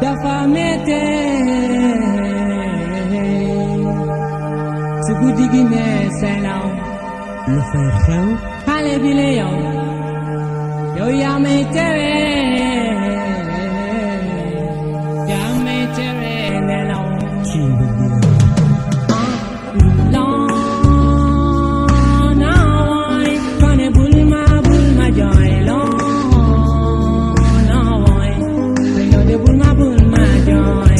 dafa métti su guddi gi ne selaw lu fay xew xale bi la yow yaa may tere nelaw ci mbëggeel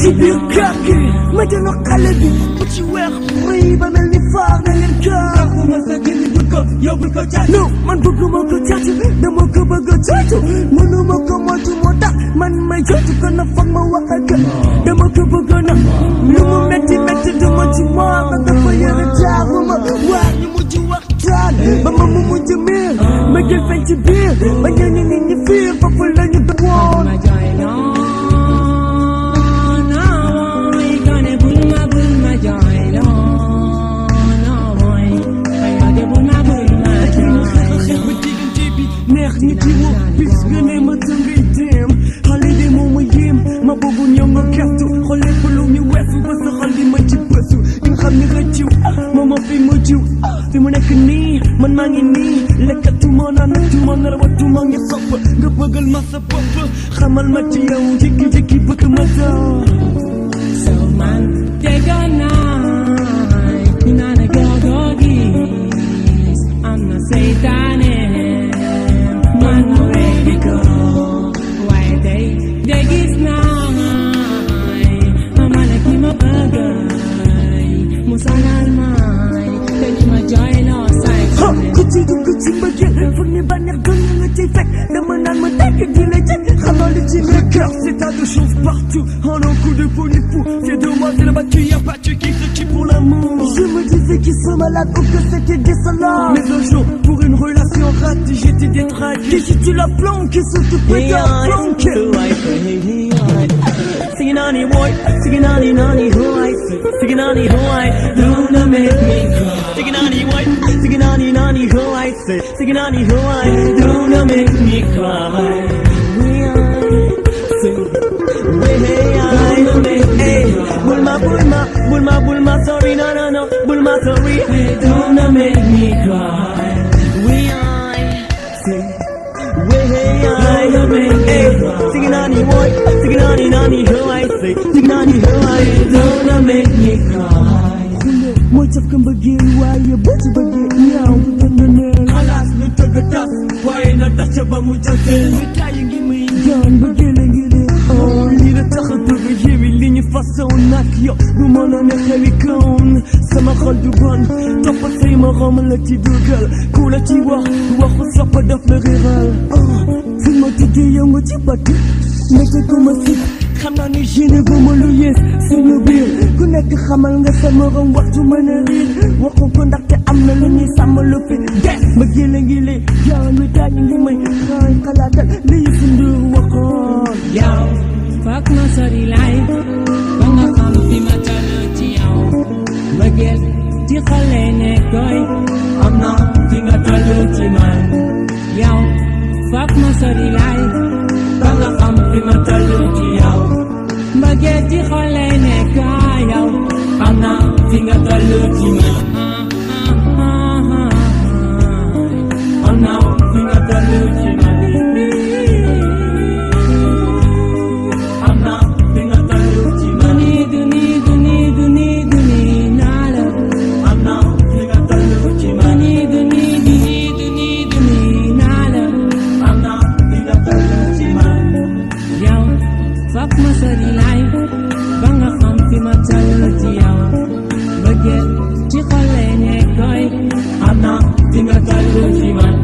ci biir kër gi ma jël xale bi bu ci weex rëy ba mel ni faar na leen kër ma sa génn bul ko yow bul ko caatu non man bëgguma ko caatu dama ko bëgg a caatu mënuma ko moytu moo tax man may jotu ko na foog ma wax ak dama ko bëgg na lu mu metti metti dama ci moom ma dafa yëre jaaruma waa ñu mujj waxtaan ba ma mu mujj miir ma jël feeñ ci biir ba ñëw nit ñi fiir foofu la ñu woon neex nit yi woo bis nga ne ma tëngay dem xale de moo ma yéem ma boobu ñëw nga gertu xool lépp lu ñu weesu ba sa xol di ma ci bësu di nga xam ni rëcciw moom moo fi mujjiw fi mu nekk nii man maa ngi nii lekkatuma naanatuma narawatuma ngi sopp nga bëggal ma sa bopp xamal ma ci yow jékki-jékki bëgg ma doon so man tegoon naay ñu naan a goo gis am na seytaane man mu ready ko waaye day gis naay man ak ki ma bëgg mu sanal maay te ñu ma Djoylo say ku ci dugg ci mbëggeel foog ni bànneex gën nga ciy fekk dama naan ma tekk di la jëkk xamal li ci mes cœurs c'est tas de choses partout en un coup de fou c'est demoiselles battues y'a pas tu qui se tue pour l'amour je me disais qu'ils sont malades ou que c'était des salades mais un jour pour une relation ratée j'étais détraqué si tu la planques s'occupait d'un planque singing on the boy singing on the who I singing on the who I don't make me cry singing on the boy singing on the who I singing on the who I don't make me cry Bulma, sorry, no, Bulma, sorry, don't make me cry. Singing on the boy, singing on the who I say, singing on the who I don't make me cry. Mooy saf ka mbëggeel waaye bu ci bëggee ñaaw du tëndaneel xalaas lu tëgg tas waaye na tas ca ba mu jotee mi tayi ngi muy jaan bëggeel a ngi dee lii la tax a bëgg yéwi li ñu façon nag yow du mën a ne xewi kawn sama xol du bon toppal say morom la ci dugal ku la ci waxu soppa daf la réeral fi ma tuddee yow nga ci bàtt nekk ko ma si xam naa ne génne ba ma lu yées suñu biir ku nekk xamal nga sa morom waxtu mën a riir waxu ko ndaxte am na lu ñuy sàmm lu fi des ma génne ngi lay yaa mi daaj ngi may xaay xalaatal lii fi ndur waxoon yow foog ma sori laay ba nga xam fi ma toll ci yow mbëggeel ci xol lay nekk doy am na fi nga toll ci man yow foog ma sori laay ba nga xam fi ma toll ci yow mbëggeel ci xol lay nekk yow am na fi nga toll ci man am na fi nga toll ci man ci xol lay nekk doy am na fi nga toll ci man